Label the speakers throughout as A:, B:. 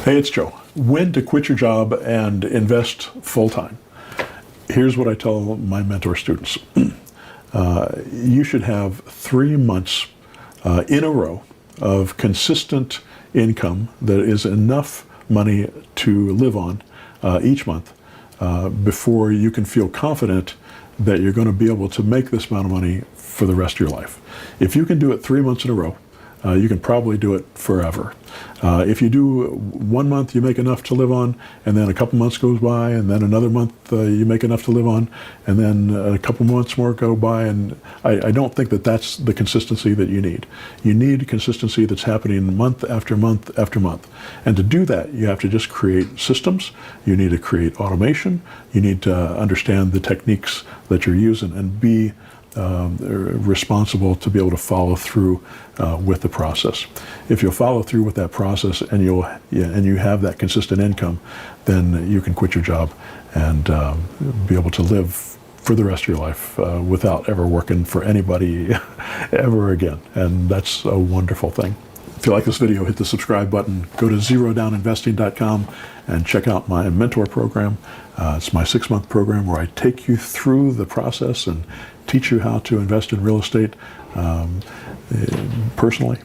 A: Hey, it's Joe. When to quit your job and invest full-time. Here's what I tell my mentor students. You should have 3 months in a row of consistent income that is enough money to live on each month before you can feel confident that you're going to be able to make this amount of money for the rest of your life. If you can do it 3 months in a row, you can probably do it forever. If you do 1 month, you make enough to live on, and then a couple months goes by, and then another month you make enough to live on, and then a couple months more go by, and I don't think that that's the consistency that you need. You need consistency that's happening month after month after month. And to do that, you have to just create systems, you need to create automation, you need to understand the techniques that you're using and be responsible to be able to follow through with the process. If you'll follow through with that process and you have that consistent income, then you can quit your job and be able to live for the rest of your life without ever working for anybody ever again. And that's a wonderful thing. If you like this video, hit the subscribe button. Go to zerodowninvesting.com and check out my mentor program. It's my 6-month program where I take you through the process and teach you how to invest in real estate personally.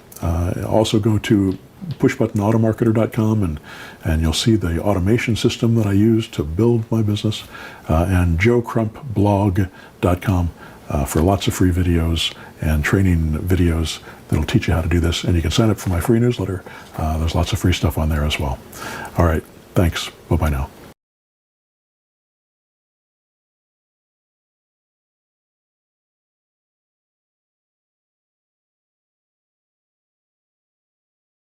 A: Also go to pushbuttonautomarketer.com and you'll see the automation system that I use to build my business, and joecrumpblog.com for lots of free videos and training videos that'll teach you how to do this. And you can sign up for my free newsletter. There's lots of free stuff on there as well. All right, thanks. Bye-bye now.